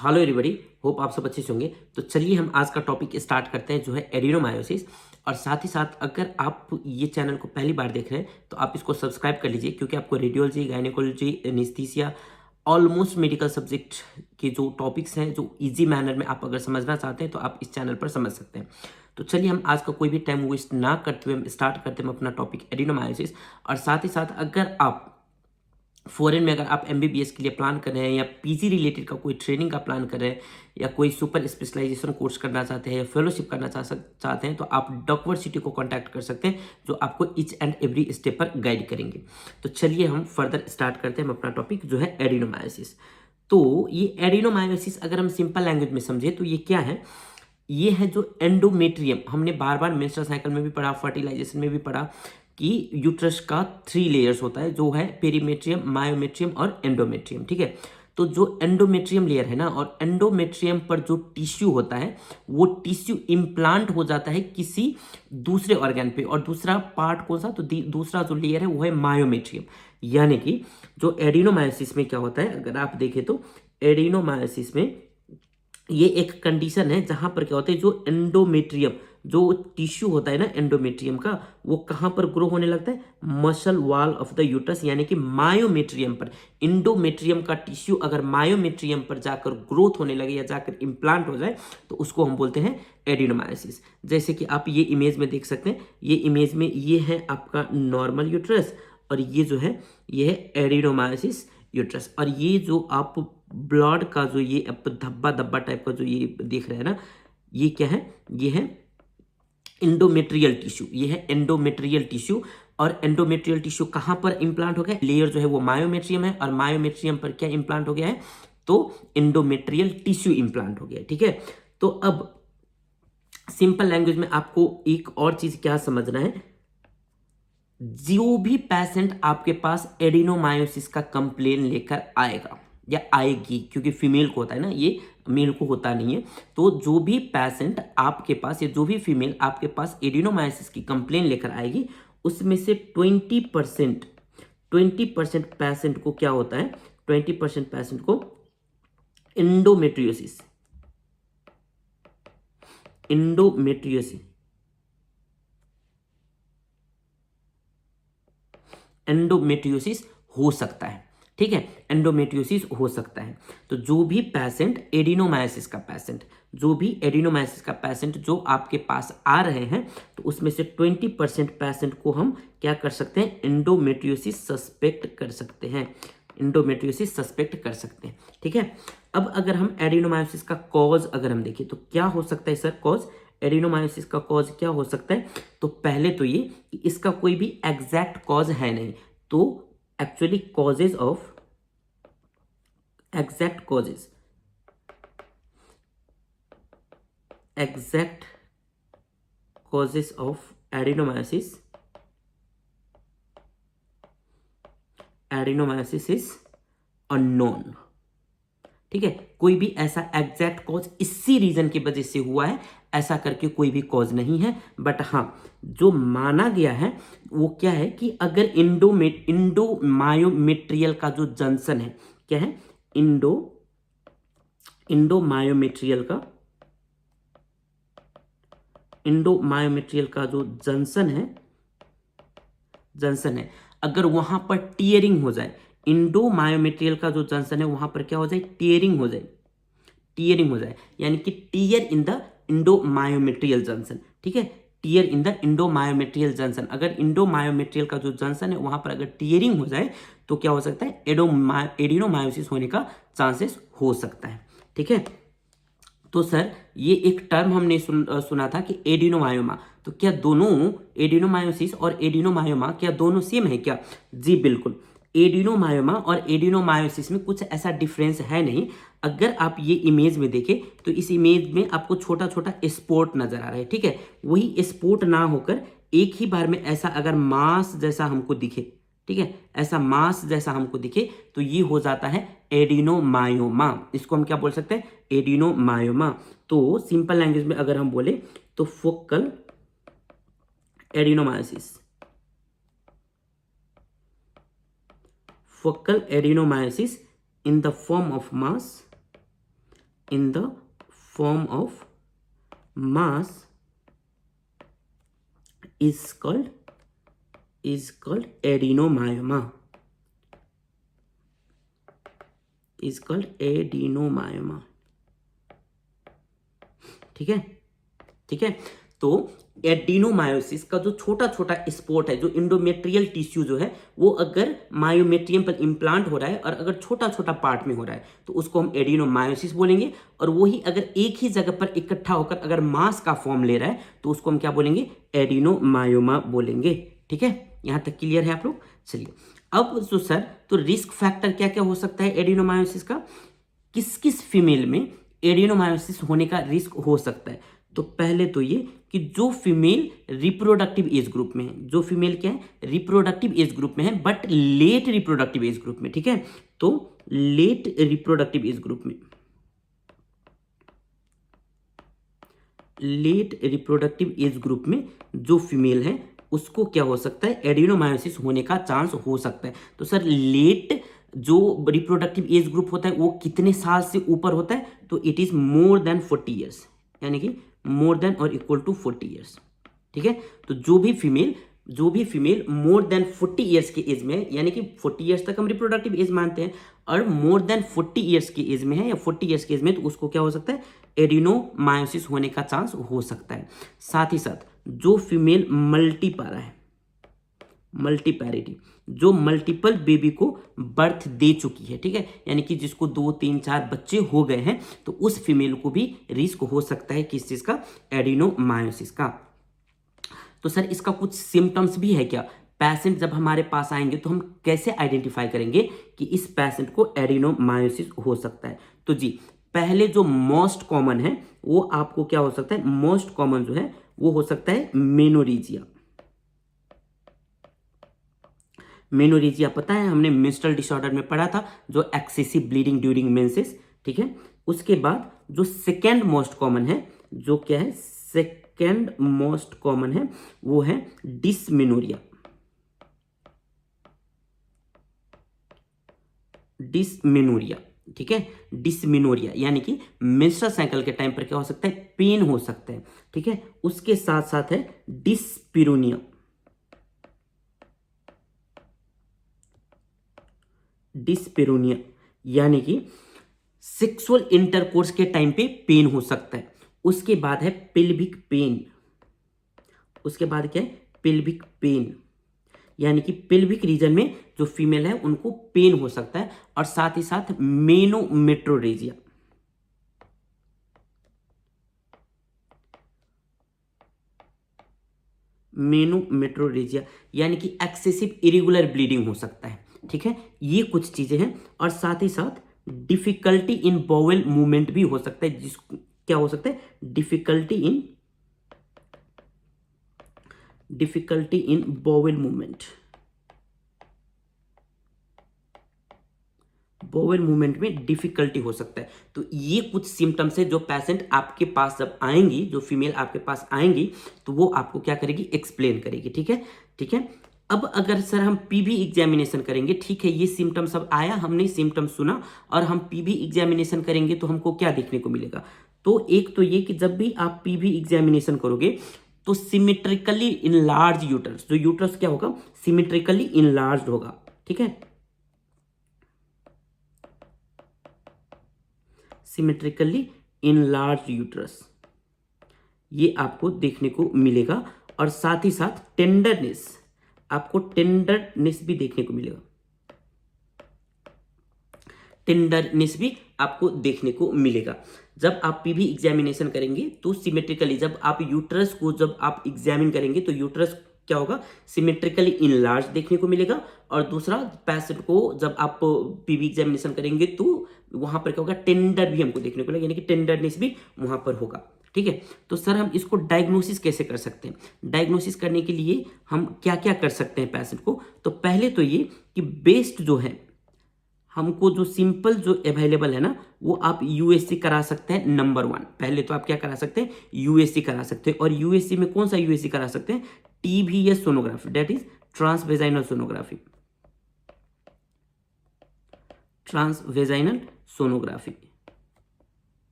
Hello everybody, hope आप सब अच्छे से होंगे। तो चलिए हम आज का टॉपिक स्टार्ट करते हैं जो है एडिनोमायोसिस। और साथ ही साथ अगर आप ये चैनल को पहली बार देख रहे हैं तो आप इसको सब्सक्राइब कर लीजिए, क्योंकि आपको radiology, gynaecology, anaesthesia, almost medical subject के जो टॉपिक्स हैं जो इजी मैनर में आप अगर समझना चाहते हैं तो आप इस चैनल पर समझ सकते हैं। तो चलिए हम आज का कोई भी टाइम वेस्ट ना करते हुए हम स्टार्ट करते हैं अपना टॉपिक एडिनोमायोसिस। और साथ ही साथ अगर आप फॉरेन में अगर आप एमबीबीएस के लिए प्लान कर रहे हैं या पीजी रिलेटेड का कोई ट्रेनिंग का प्लान कर रहे हैं या कोई सुपर स्पेशलाइजेशन कोर्स करना चाहते हैं या फेलोशिप करना चाहते हैं तो आप डॉकवर्थ सिटी को कांटेक्ट कर सकते हैं, जो आपको ईच एंड एवरी स्टेप पर गाइड करेंगे। तो चलिए हम फर्दर स्टार्ट करते हैं हम अपना टॉपिक जो है एडिनोमायोसिस। तो ये एडिनोमायोसिस अगर हम सिंपल लैंग्वेज में समझे तो ये क्या है? ये है जो एंडोमेट्रियम, हमने बार बार मेंस्ट्रुअल साइकिल में भी पढ़ा, फर्टिलाइजेशन में भी पढ़ा कि यूट्रस का 3 लेयर्स होता है, जो है पेरीमेट्रियम, मायोमेट्रियम और एंडोमेट्रियम। ठीक है, तो जो एंडोमेट्रियम लेयर है ना, और एंडोमेट्रियम पर जो टिश्यू होता है वो टिश्यू इम्प्लांट हो जाता है किसी दूसरे ऑर्गन पे। और दूसरा पार्ट कौन सा? तो दूसरा जो लेयर है वो है मायोमेट्रियम। यानी कि जो एडिनोमायोसिस में क्या होता है, अगर आप देखें तो एडिनोमायोसिस में ये एक कंडीशन है जहां पर क्या होता है, जो एंडोमेट्रियम, जो टिश्यू होता है ना एंडोमेट्रियम का, वो कहां पर ग्रो होने लगता है? Muscle wall of the uterus, यानी कि मायोमेट्रियम पर। इंडोमेट्रियम का टिश्यू अगर मायोमेट्रियम पर जाकर ग्रोथ होने लगे या जाकर इंप्लांट हो जाए तो उसको हम बोलते हैं एडिनोमायोसिस। जैसे कि आप ये इमेज में देख सकते हैं, ये इमेज में ये है आपका नॉर्मल यूट्रस और ये जो है ये है एडिनोमायोसिस यूट्रस। और ये जो आप ब्लड का जो ये धब्बा धब्बा टाइप का जो ये देख रहे हैं ना, ये क्या है? ये है एंडोमेट्रियल टिश्यू। ये है एंडोमेट्रियल टिश्यू। और एंडोमेट्रियल टिश्यू कहां पर इंप्लांट हो गया? लेयर जो है वो मायोमेट्रियम है, और मायोमेट्रियम पर क्या इंप्लांट हो गया है? तो एंडोमेट्रियल टिश्यू इंप्लांट हो गया है। ठीक है, तो अब सिंपल लैंग्वेज में आपको एक और चीज क्या समझना है, जो भी पेशेंट आपके पास एडिनोमायोसिस का कंप्लेन लेकर आएगा या आएगी, क्योंकि फीमेल को होता है ना, ये मेल को होता नहीं है, तो जो भी पेशेंट आपके पास या जो भी फीमेल आपके पास एडिनोमायोसिस की कंप्लेन लेकर आएगी, उसमें से 20% पेशेंट को क्या होता है? 20% पेशेंट को एंडोमेट्रियोसिस एंडोमेट्रियोसिस एंडोमेट्रियोसिस हो सकता है। ठीक है, एंडोमेट्रियोसिस हो सकता है। तो जो भी पेशेंट एडिनोमायोसिस का पेशेंट, जो भी एडिनोमायोसिस का पेशेंट जो आपके पास आ रहे हैं, तो उसमें से 20% पेशेंट को हम क्या कर सकते हैं? एंडोमेट्रियोसिस सस्पेक्ट कर सकते हैं, एंडोमेट्रियोसिस सस्पेक्ट कर सकते हैं। ठीक है, अब अगर हम एडिनोमायोसिस का कॉज अगर हम देखें तो क्या हो सकता है सर? कॉज, एडिनोमायोसिस का कॉज क्या हो सकता है? तो पहले तो ये कि इसका कोई भी एग्जैक्ट कॉज है नहीं। तो actually causes of exact causes exact causes of adenomyosis is unknown. ठीक है, कोई भी ऐसा एग्जैक्ट कॉज इसी रीजन की वजह से हुआ है ऐसा करके कोई भी कॉज नहीं है। बट हाँ, जो माना गया है वो क्या है कि अगर इंडोमायोमेट्रियल का जो जंक्शन है, क्या है? इंडोमायोमेट्रियल का जो जंक्शन है, अगर वहां पर टीयरिंग हो जाए, इंडोमायोमेट्रियल का जो जंक्शन है वहां पर क्या हो जाए? टीयरिंग हो जाए, यानी कि टीयर इन द इंडोमायोमेट्रियल जंक्शन। ठीक है, टीयर इन द इंडोमायोमेट्रियल जंक्शन, अगर इंडोमायोमेट्रियल का जो जंक्शन है वहां पर अगर टीयरिंग हो जाए तो क्या हो सकता है? एडिनोमायोसिस होने का चांसेस हो सकता है। ठीक है, तो सर ये एक टर्म हमने सुना था कि एडिनोमायोमा, तो क्या दोनों एडिनोमायोसिस और एडिनोमायोमा क्या दोनों सेम है क्या? जी बिल्कुल, एडिनोमायोमा और एडिनोमायोसिस में कुछ ऐसा डिफरेंस है नहीं। अगर आप ये इमेज में देखें तो इस इमेज में आपको छोटा छोटा स्पॉट नजर आ रहा है। ठीक है, वही स्पॉट ना होकर एक ही बार में ऐसा अगर मास जैसा हमको दिखे, ठीक है, ऐसा मास जैसा हमको दिखे, तो ये हो जाता है एडिनोमायोमा। इसको हम क्या बोल सकते हैं? एडिनोमायोमा। तो सिंपल लैंग्वेज में अगर हम बोले तो focal adenomyosis in the form of mass in the form of mass is called adenomyoma, ठीक है, ठीक है। तो एडिनोमायोसिस का जो छोटा छोटा स्पॉट है, जो इंडोमेट्रियल टिश्यू जो है, वो अगर मायोमेट्रियम पर इम्प्लांट हो रहा है और अगर छोटा छोटा पार्ट में हो रहा है तो उसको हम एडिनोमायोसिस बोलेंगे। और वही अगर एक ही जगह पर इकट्ठा होकर अगर मास का फॉर्म ले रहा है तो उसको हम क्या बोलेंगे, एडिनोमायोमा बोलेंगे, ठीक है। यहां तक क्लियर है आप लोग? चलिए अब तो सर, तो रिस्क फैक्टर क्या क्या हो सकता है एडिनोमायोसिस का, किस किस फीमेल में एडिनोमायोसिस होने का रिस्क हो सकता है? तो पहले तो ये कि जो फीमेल रिप्रोडक्टिव एज ग्रुप में है, जो फीमेल क्या है, रिप्रोडक्टिव एज ग्रुप में है but let reproductive age group में, ठीक है। तो लेट रिप्रोडक्टिव एज ग्रुप में, लेट रिप्रोडक्टिव एज ग्रुप में जो फीमेल है उसको क्या हो सकता है, एडिनोमायोसिस होने का चांस हो सकता है। तो सर लेट जो रिप्रोडक्टिव एज ग्रुप होता है वो कितने साल से ऊपर होता है? तो it is more then 40 years, यानी कि मोर देन और इक्वल टू 40 ईयर्स, ठीक है। तो जो भी फीमेल मोर देन 40 ईयर्स के एज में है, यानी कि 40 ईयर्स तक हम रिप्रोडक्टिव एज मानते हैं, और मोर देन 40 ईयर्स के एज में है या 40 ईयर्स के एज में, तो उसको क्या हो सकता है, एडिनोमायोसिस होने का चांस हो सकता है। साथ ही साथ जो फीमेल मल्टीपारा है, मल्टीपैरिटी, जो मल्टीपल बेबी को बर्थ दे चुकी है, ठीक है, यानी कि जिसको 2 3 4 बच्चे हो गए हैं, तो उस फीमेल को भी रिस्क हो सकता है किस चीज का, एडिनोमायोसिस का। तो सर इसका कुछ सिम्टम्स भी है क्या? पेशेंट जब हमारे पास आएंगे तो हम कैसे आइडेंटिफाई करेंगे कि इस पेशेंट को एडिनोमायोसिस हो सकता है? तो जी पहले जो मोस्ट कॉमन है वो आपको क्या हो सकता है, मोस्ट कॉमन जो है वो हो सकता है मेनोरेजिया। मेनोरेजिया पता है, हमने मेंस्ट्रुअल डिसऑर्डर में पढ़ा था, जो एक्सेसिव ब्लीडिंग ड्यूरिंग मेंसेस, ठीक है। उसके बाद जो सेकेंड मोस्ट कॉमन है, जो क्या है, सेकेंड मोस्ट कॉमन है वो है डिसमेनोरिया। डिसमेनोरिया, ठीक है, डिसमेनोरिया यानी कि मेंस्ट्रुअल साइकिल के टाइम पर क्या हो सकता है, पेन हो सकता है, ठीक है। उसके साथ साथ है डिस्पिरोनिया, डिस्पेरोनिया यानी कि सेक्सुअल इंटरकोर्स के टाइम पे पेन हो सकता है। उसके बाद है पेल्विक पेन, उसके बाद क्या है, पेल्विक पेन, यानी कि पेल्विक रीजन में जो फीमेल है उनको पेन हो सकता है। और साथ ही साथ मेनोमेट्रोरेजिया, मेनोमेट्रोरेजिया यानी कि एक्सेसिव इरेगुलर ब्लीडिंग हो सकता है, ठीक है। ये कुछ चीजें हैं। और साथ ही साथ डिफिकल्टी इन बॉवेल मूवमेंट भी हो सकता है, जिसको क्या हो सकता है, difficulty in bowel movement, bowel movement में डिफिकल्टी हो सकता है। तो ये कुछ सिम्टम्स है जो पेशेंट आपके पास जब आएंगी, जो फीमेल आपके पास आएंगी, तो वो आपको क्या करेगी, एक्सप्लेन करेगी, ठीक है, ठीक है। अब अगर सर हम पीबी एग्जामिनेशन करेंगे, ठीक है, ये सिम्टम सब आया, हमने सिम्टम सुना, और हम पीबी एग्जामिनेशन करेंगे तो हमको क्या देखने को मिलेगा? तो एक तो ये कि जब भी आप पीबी एग्जामिनेशन करोगे तो सिमेट्रिकली इनलार्ज यूटरस, जो यूटरस क्या होगा, सिमेट्रिकली इनलार्ज होगा, ठीक है, सिमेट्रिकली इनलार्ज यूटरस, ये आपको देखने को मिलेगा। और साथ ही साथ टेंडरनेस, आपको टेंडरनेस भी देखने को मिलेगा, टेंडरनेस भी आपको देखने को मिलेगा। जब आप पीबी एग्जामिनेशन करेंगे तो सिमेट्रिकली, जब आप यूटरस को जब आप एग्जामिन करेंगे तो यूटरस क्या होगा, सिमेट्रिकली इनलार्ज देखने को मिलेगा। और दूसरा, पेशेंट को जब आप पीबी एग्जामिनेशन करेंगे तो वहां पर क्या होगा, टेंडर भी हमको देखने को मिलेगा, यानी कि टेंडरनेस भी वहां पर होगा, ठीक है। तो सर हम इसको डायग्नोसिस कैसे कर सकते हैं? डायग्नोसिस करने के लिए हम क्या क्या कर सकते हैं पेशेंट को? तो पहले तो ये कि बेस्ट जो है, हमको जो सिंपल जो अवेलेबल है ना, वो आप यूएससी करा सकते हैं, नंबर 1। पहले तो आप क्या करा सकते हैं, यूएससी करा सकते हैं। और यूएससी में कौन सा यूएससी करा सकते हैं, TVS sonography, that is transvaginal sonography, transvaginal sonography,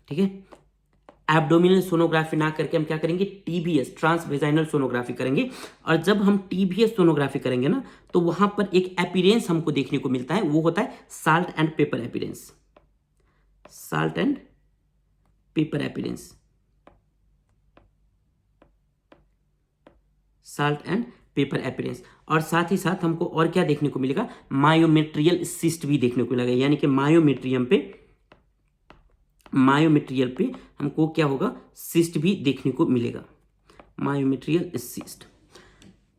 ठीक है। एब्डोमिनल सोनोग्राफी ना करके हम क्या करेंगे, टीबीएस ट्रांसवेजाइनल सोनोग्राफी करेंगे। और जब हम टीबीएस सोनोग्राफी करेंगे ना, तो वहां पर एक अपीयरेंस हमको देखने को मिलता है, वो होता है salt and paper appearance. Salt and paper appearance, salt and paper appearance. और साथ ही साथ हमको और क्या देखने को मिलेगा, मायोमेट्रियल सिस्ट भी देखने को मिलेगा, यानी कि मायोमेट्रियल पे हमको क्या होगा, सिस्ट भी देखने को मिलेगा, मायोमेट्रियल सिस्ट।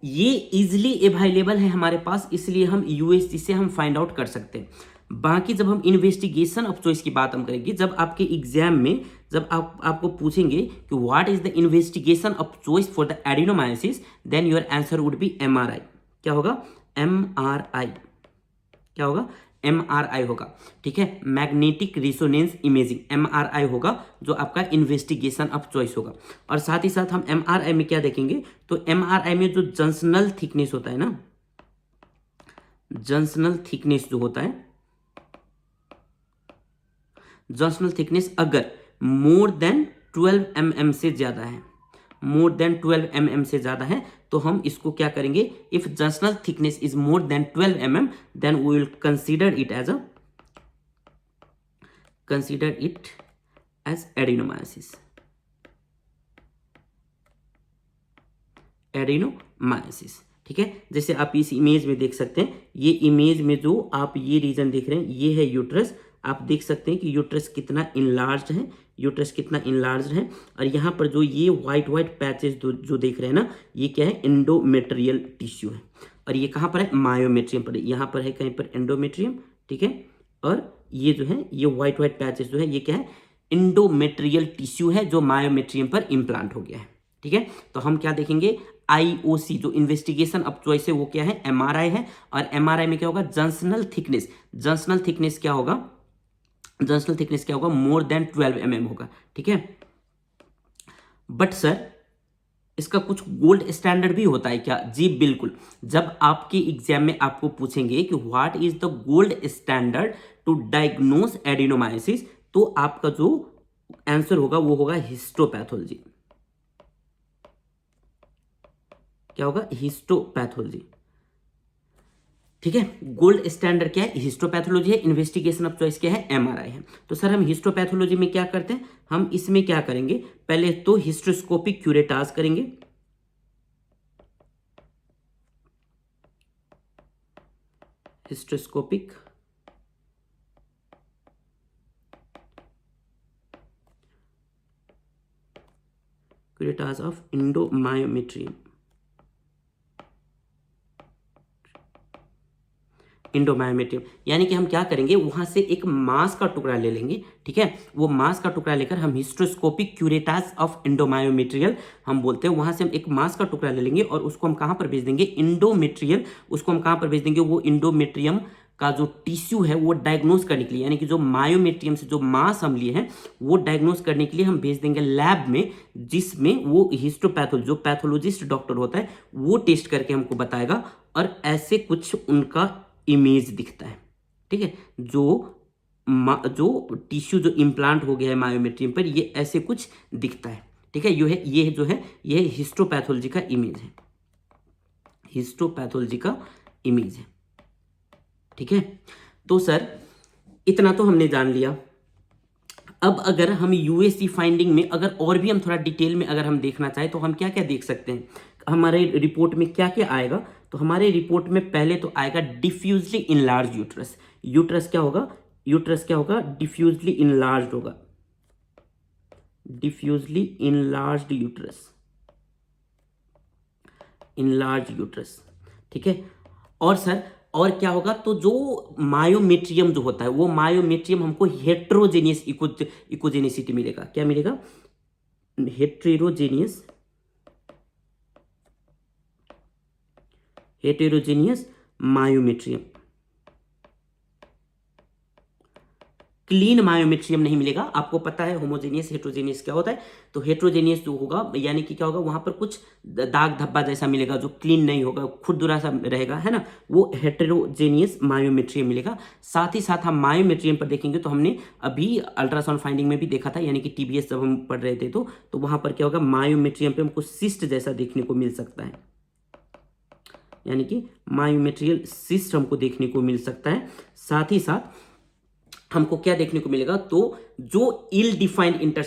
ये इजिली अवेलेबल है हमारे पास, इसलिए हम यूएसजी से हम फाइंड आउट कर सकते हैं। बाकी जब हम इन्वेस्टिगेशन ऑफ चॉइस की बात हम करेंगे, जब आपके एग्जाम में जब आपको पूछेंगे कि what is the investigation of choice for the adenomyosis, then your answer would be MRI. क्या होगा, एमआरआई। क्या होगा, एमआरआई होगा। ठीक है, मैग्नेटिक रिसोनेंस इमेजिंग, एमआरआई होगा जो आपका इन्वेस्टिगेशन ऑफ चॉइस होगा। और साथ ही साथ हम एमआरआई में क्या देखेंगे, तो एमआरआई में जो जंक्शनल थिकनेस होता है ना, जंक्शनल थिकनेस जो होता है, जंक्शनल थिकनेस अगर मोर देन 12 mm से ज्यादा है, मोर देन 12 mm से ज्यादा है, तो हम इसको क्या करेंगे, if junctional thickness is more than 12 mm, then we will consider it as adenomyosis, adenomyosis. ठीक है, जैसे आप इस इमेज में देख सकते हैं, ये इमेज में जो आप ये रीजन देख रहे हैं, ये है यूट्रस। आप देख सकते हैं कि यूट्रस कितना इनलार्ज्ड है, यूट्रस कितना इनलार्ज्ड है। और यहाँ पर जो ये व्हाइट व्हाइट पैचेस जो देख रहे हैं ना, ये क्या है, एंडोमेट्रियल टिश्यू है। और ये कहाँ पर है, मायोमेट्रियम पर है, यहाँ पर है कहीं पर एंडोमेट्रियम। ठीक है, और ये जो है, ये व्हाइट व्हाइट पैचेस जो है, ये क्या है, एंडोमेट्रियल टिश्यू है जो मायोमेट्रियम पर इम्प्लांट हो गया है। ठीक है, तो हम क्या देखेंगे, आईओसी जो इन्वेस्टिगेशन ऑफ चॉइस है वो क्या है, एमआरआई है। और एमआरआई में क्या होगा, जंक्शनल थिकनेस, जंक्शनल थिकनेस क्या होगा, जंक्शनल थिकनेस क्या होगा, मोर देन 12 mm होगा। ठीक है, बट सर इसका कुछ गोल्ड स्टैंडर्ड भी होता है क्या, जी बिल्कुल। जब आपके एग्जाम में आपको पूछेंगे कि what is the gold standard to diagnose adenomyosis, तो आपका जो आंसर होगा वो होगा हिस्टोपैथोलॉजी। क्या होगा, हिस्टोपैथोलॉजी। ठीक है, गोल्ड स्टैंडर्ड क्या है, हिस्टोपैथोलॉजी है। इन्वेस्टिगेशन ऑफ चॉइस क्या है, एमआरआई है। तो सर हम हिस्टोपैथोलॉजी में क्या करते हैं, हम इसमें क्या करेंगे, पहले तो हिस्ट्रोस्कोपिक क्यूरेटाज करेंगे, हिस्ट्रोस्कोपिक क्यूरेटाज ऑफ इंडोमायोमेट्रियम, इंडोमायोमेट्रियम। यानी कि हम क्या करेंगे, वहां से एक मांस का टुकड़ा ले लेंगे। ठीक है, वो मांस का टुकड़ा लेकर हम हिस्ट्रोस्कोपिक क्यूरेटास ऑफ इंडोमायोमेट्रियल हम बोलते हैं, वहां से हम एक मांस का टुकड़ा ले लेंगे और उसको हम कहां पर भेज देंगे, इंडोमेट्रियल। उसको हम कहां पर भेज देंगे, वो इंडोमेट्रियम का जो टिश्यू है वो डायग्नोस करने के लिए, यानी कि जो मायोमेट्रियम से जो मांस हम लिए हैं वो डायग्नोस करने के लिए हम भेज देंगे लैब में, जिसमें वो हिस्टोपैथोलॉजी जो पैथोलॉजिस्ट डॉक्टर होता है वो टेस्ट करके हमको बताएगा। और ऐसे कुछ उनका इमेज दिखता है। ठीक है, जो टिश्यू जो इम्प्लांट हो गया है मायोमेट्रियम पर, ये ऐसे कुछ दिखता है। ठीक है, ये जो है ये हिस्टोपैथोलॉजी का इमेज है, हिस्टोपैथोलॉजी का इमेज है। ठीक है, तो सर इतना तो हमने जान लिया। अब अगर हम यूएसजी फाइंडिंग में अगर और भी हम थोड़ा डिटेल में अगर हम देखना चाहें, तो हम क्या क्या देख सकते हैं, हमारे रिपोर्ट में क्या क्या आएगा। तो हमारे रिपोर्ट में पहले तो आएगा डिफ्यूजली इनलार्ज यूट्रस। यूट्रस क्या होगा, यूट्रस क्या होगा, डिफ्यूजली इनलार्ज होगा, डिफ्यूजली इनलार्ज यूट्रस, इनलार्ज यूट्रस। ठीक है, और सर और क्या होगा, तो जो मायोमेट्रियम जो होता है वो मायोमेट्रियम हमको हेट्रोजेनियस इकोजेनिसिटी मिलेगा। क्या मिलेगा, heterogeneous, heterogeneous myometrium. Clean myometrium नहीं मिलेगा। आपको पता है होमोजेनियस हेट्रोजेनियस क्या होता है, तो हेट्रोजेनियस जो होगा यानी कि क्या होगा, वहां पर कुछ दाग धब्बा जैसा मिलेगा जो क्लीन नहीं होगा, खुरदुरा सा रहेगा, है ना, वो हेट्रोजेनियस मायोमेट्रियम मिलेगा। साथ ही साथ हम मायोमेट्रियम पर देखेंगे तो हमने अभी अल्ट्रासाउंड फाइंडिंग में भी देखा था, यानी कि टीबीएस जब हम पढ़ रहे थे तो वहां पर क्या होगा, मायोमेट्रियम पे हमको सिस्ट जैसा देखने को मिल सकता है, यानी कि मायोमेट्रियल सिस्ट हमको देखने को मिल सकता है। साथ ही साथ हमको क्या देखने को मिलेगा, तो जो इल डिफाइंड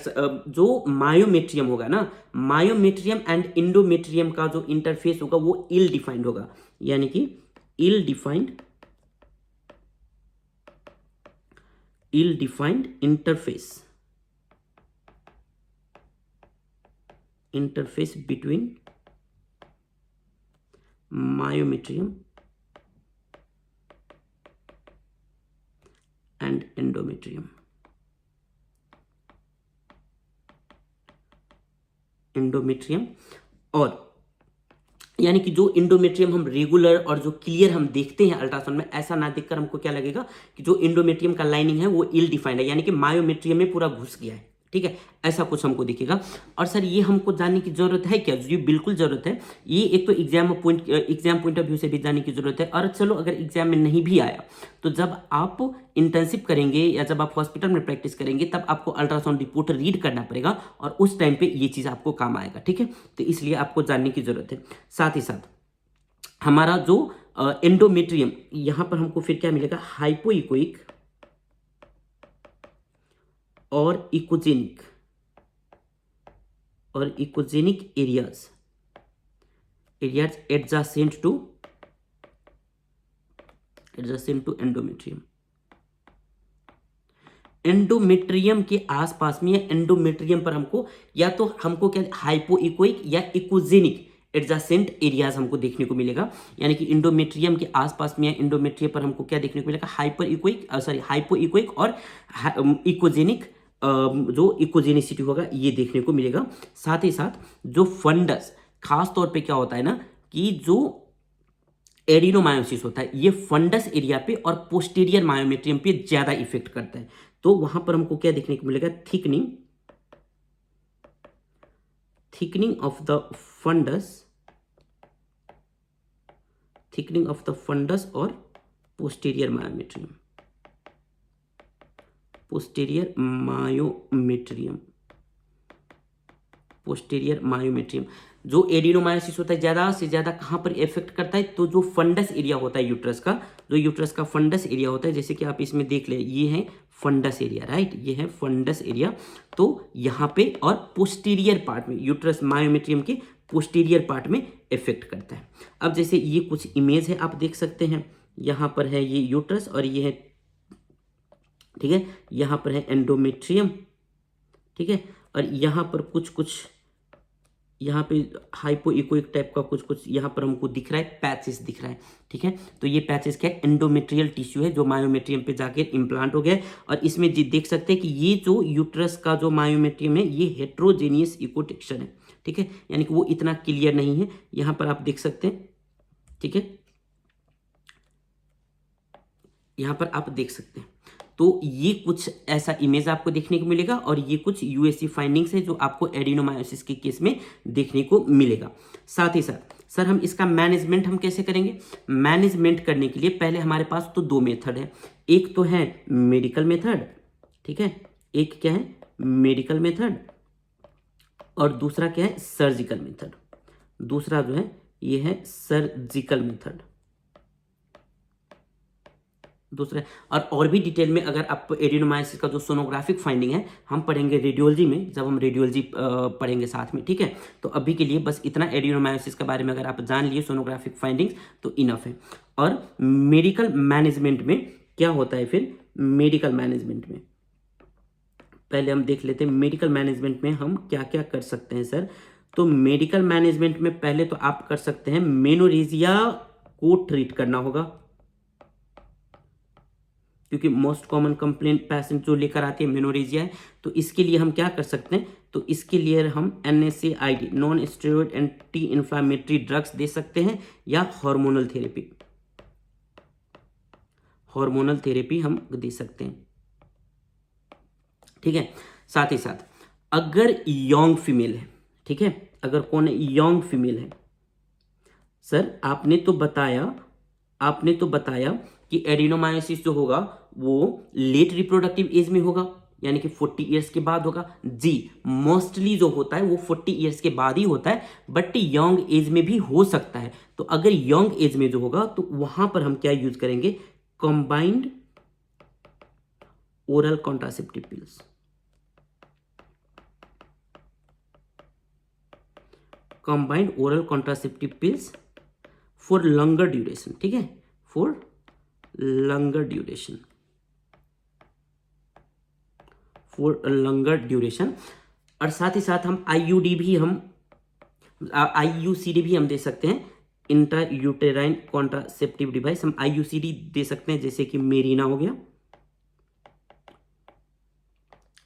जो मायोमेट्रियम होगा ना, मायोमेट्रियम एंड इंडोमेट्रियम का जो इंटरफेस होगा वो इल डिफाइंड होगा, यानी कि ill defined interface between myometrium and endometrium और यानी कि जो इंडोमेट्रियम हम रेगुलर और जो क्लियर हम देखते हैं अल्ट्रासाउंड में, ऐसा ना देखकर हमको क्या लगेगा कि जो इंडोमेट्रियम का लाइनिंग है वो इल डिफाइंड है, यानी कि मायोमेट्रियम में पूरा घुस गया है, ठीक है, ऐसा कुछ हमको दिखेगा। और सर ये हमको जानने की जरूरत है क्या, जी बिल्कुल जरूरत है। ये एक तो एग्जाम पॉइंट ऑफ व्यू से भी जानने की जरूरत है। और चलो अगर एग्जाम में नहीं भी आया तो जब आप इंटर्नशिप करेंगे या जब आप हॉस्पिटल में प्रैक्टिस करेंगे तब आपको अल्ट्रासाउंड रिपोर्ट रीड करना पड़ेगा और उस टाइम पे ये चीज़ आपको काम आएगा, ठीक है, तो इसलिए आपको जानने की जरूरत है। साथ ही साथ हमारा जो एंडोमेट्रियम, यहां पर हमको फिर क्या मिलेगा, हाइपोइकोइक और echogenic areas adjacent to endometrium. Endometrium के आसपास में या एंडोमेट्रियम पर हमको क्या हाइपोइकोइक या इकोजेनिक एडजासेंट एरियाज हमको देखने को मिलेगा, यानी कि इंडोमेट्रियम के आसपास में या इंडोमेट्रियम पर हमको क्या देखने को मिलेगा, हाइपोइकोइक और इकोजेनिक जो इकोजेनिसिटी होगा ये देखने को मिलेगा। साथ ही साथ जो फंडस, खास तौर पे क्या होता है ना कि जो एडिनोमायोसिस होता है ये फंडस एरिया पे और पोस्टीरियर मायोमेट्रियम पे ज्यादा इफेक्ट करता है, तो वहां पर हमको क्या देखने को मिलेगा, थिकनिंग ऑफ द फंडस और पोस्टीरियर मायोमेट्रियम। जो एडिनोमायोसिस होता है ज्यादा से ज्यादा कहां पर इफेक्ट करता है, तो जो फंडस एरिया होता है यूट्रस का फंडस एरिया होता है, जैसे कि आप इसमें देख ले, ये है फंडस एरिया, राइट, ये है फंडस एरिया, तो यहाँ पे और पोस्टीरियर पार्ट में, यूट्रस मायोमेट्रियम के पोस्टीरियर पार्ट में इफेक्ट करता है। अब जैसे ये कुछ इमेज है आप देख सकते हैं, यहाँ पर है ये यूट्रस और ये है, ठीक है, यहाँ पर है एंडोमेट्रियम, ठीक है, और यहाँ पर कुछ यहाँ पे हाइपोइकोइक टाइप का कुछ यहाँ पर हमको दिख रहा है, पैचेस दिख रहा है, ठीक है, तो ये पैचेस क्या है, एंडोमेट्रियल टिश्यू है जो मायोमेट्रियम पे जाके इम्प्लांट हो गया है। और इसमें देख सकते हैं कि ये जो यूट्रस का जो मायोमेट्रियम है ये हेट्रोजेनियस इकोटेक्शन है, ठीक है, यानी कि वो इतना क्लियर नहीं है, यहाँ पर आप देख सकते हैं, ठीक है, यहाँ पर आप देख सकते हैं। तो ये कुछ ऐसा इमेज आपको देखने को मिलेगा और ये कुछ यूएससी फाइंडिंग्स है जो आपको एडिनोमायोसिस के केस में देखने को मिलेगा। साथ ही साथ सर हम इसका मैनेजमेंट हम कैसे करेंगे, मैनेजमेंट करने के लिए पहले हमारे पास तो दो मेथड है, एक तो है मेडिकल मेथड, ठीक है, एक क्या है मेडिकल मेथड और दूसरा क्या है सर्जिकल मेथड। दूसरा जो है ये है सर्जिकल मेथड दूसरा। और भी डिटेल में अगर आप एडिनोमायोसिस का जो सोनोग्राफिक फाइंडिंग है हम पढ़ेंगे रेडियोलॉजी में, जब हम रेडियोलॉजी पढ़ेंगे साथ में, ठीक है, तो अभी के लिए बस इतना एडिनोमायोसिस के बारे में अगर आप जान लिए सोनोग्राफिक फाइंडिंग्स तो इनफ है। और मेडिकल मैनेजमेंट में क्या होता है, फिर मेडिकल मैनेजमेंट में पहले हम देख लेते हैं मेडिकल मैनेजमेंट में हम क्या क्या कर सकते हैं सर। तो मेडिकल मैनेजमेंट में पहले तो आप कर सकते हैं मेनोरेजिया को ट्रीट करना होगा, क्योंकि मोस्ट कॉमन कंप्लेंट पेशेंट जो लेकर आती है मेनोरेजिया है, तो इसके लिए हम क्या कर सकते हैं, तो इसके लिए हम NSAID non steroid anti inflammatory drugs दे सकते हैं या हार्मोनल थेरेपी हम दे सकते हैं। ठीक है। साथ ही साथ अगर यंग फीमेल है, ठीक है, अगर कौन यंग फीमेल है, सर आपने तो बताया कि एडिनोमायोसिस जो होगा वो लेट रिप्रोडक्टिव एज में होगा, यानी कि 40 ईयर्स के बाद होगा। जी, मोस्टली जो होता है वो 40 ईयर्स के बाद ही होता है, बट यंग एज में भी हो सकता है। तो अगर यंग एज में जो होगा तो वहां पर हम क्या यूज करेंगे, combined oral contraceptive pills. Combined oral contraceptive pills for longer duration, ठीक है, for longer duration, for longer duration. और साथ ही साथ हम आईयूसीडी भी हम दे सकते हैं, इंट्रा यूटेराइन कॉन्ट्रासेप्टिव डिवाइस। हम आईयूसीडी दे सकते हैं, जैसे कि मेरिना हो गया।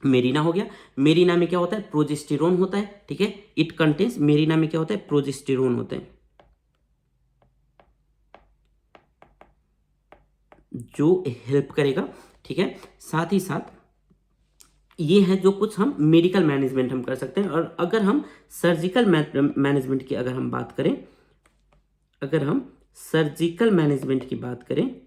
मेरिना में क्या होता है, प्रोजेस्टेरोन होता है, ठीक है, इट कंटेन्स, मेरिना में क्या होता है, प्रोजेस्टेरोन होता है, जो हेल्प करेगा, ठीक है। साथ ही साथ ये है जो कुछ हम मेडिकल मैनेजमेंट हम कर सकते हैं। और अगर हम सर्जिकल मैनेजमेंट की अगर हम बात करें, अगर हम सर्जिकल मैनेजमेंट की बात करें,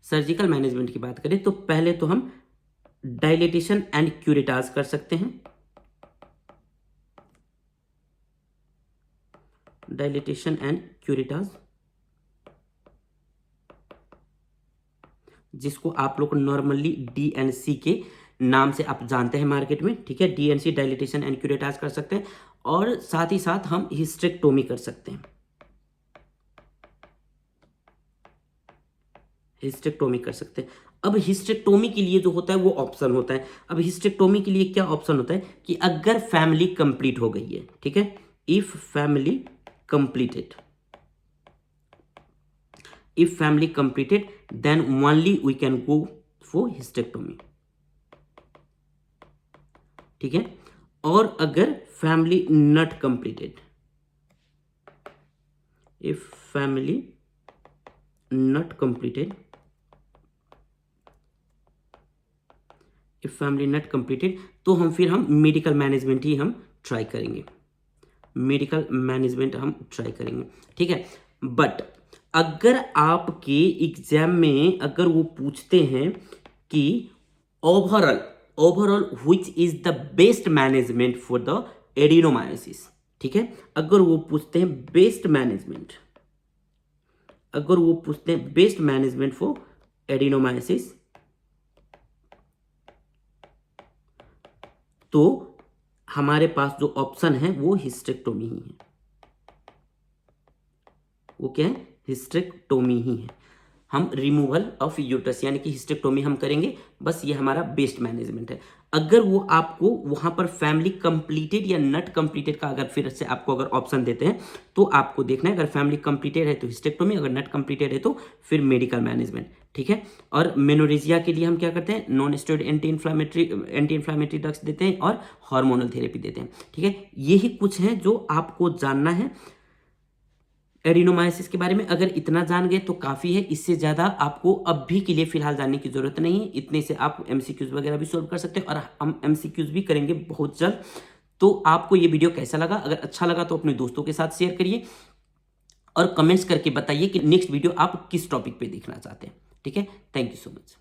सर्जिकल मैनेजमेंट की बात करें तो पहले तो हम डायलिटेशन एंड क्यूरेटाज कर सकते हैं, डायलिटेशन एंड क्यूरेटाज, जिसको आप लोग नॉर्मली डीएनसी के नाम से आप जानते हैं मार्केट में, ठीक है, डीएनसी, डायलिटेशन एंड क्यूरेटाज कर सकते हैं। और साथ ही साथ हम हिस्टेक्टोमी कर सकते हैं, हिस्टेक्टोमी कर सकते हैं। अब हिस्टेक्टोमी के लिए जो होता है वो ऑप्शन होता है। अब हिस्टेक्टोमी के लिए क्या ऑप्शन होता है कि अगर फैमिली कंप्लीट हो गई है, ठीक है, if family completed, if family completed then only we can go for hysterectomy, ठीक है। और अगर family not completed, if family not completed, if family not completed, तो हम मेडिकल मैनेजमेंट ही हम ट्राई करेंगे, मेडिकल मैनेजमेंट हम ट्राई करेंगे, ठीक है। बट अगर आपके एग्जाम में अगर वो पूछते हैं कि overall which is the best management for the adenomyosis, ठीक है, अगर वो पूछते हैं बेस्ट मैनेजमेंट, अगर वो पूछते हैं बेस्ट मैनेजमेंट फॉर एडिनोमायोसिस, तो हमारे पास जो ऑप्शन है वो हिस्टेक्टोमी ही है, वो क्या है, हिस्टेक्टोमी ही है। हम रिमूवल ऑफ यूट्रस यानी कि हिस्टेक्टोमी हम करेंगे, बस ये हमारा बेस्ट मैनेजमेंट है। अगर वो आपको वहां पर फैमिली कंप्लीटेड या नॉट कंप्लीटेड का अगर फिर से आपको अगर ऑप्शन देते हैं तो आपको देखना है, अगर फैमिली कंप्लीटेड है तो हिस्टेक्टोमी, अगर नॉट कंप्लीटेड है तो फिर मेडिकल मैनेजमेंट, ठीक है। और मेनोरेजिया के लिए हम क्या करते हैं, non steroid anti inflammatory drugs देते हैं और हार्मोनल थेरेपी देते हैं, ठीक है। यही कुछ है जो आपको जानना है एडिनोमायोसिस के बारे में। अगर इतना जान गए तो काफ़ी है, इससे ज़्यादा आपको अब भी के लिए फिलहाल जानने की ज़रूरत नहीं है। इतने से आप एमसीक्यूज वगैरह भी सॉल्व कर सकते हैं और हम एमसीक्यूज भी करेंगे बहुत जल्द। तो आपको ये वीडियो कैसा लगा, अगर अच्छा लगा तो अपने दोस्तों के साथ शेयर करिए और कमेंट्स करके बताइए कि नेक्स्ट वीडियो आप किस टॉपिक पे देखना चाहते हैं, ठीक है। Thank you so much.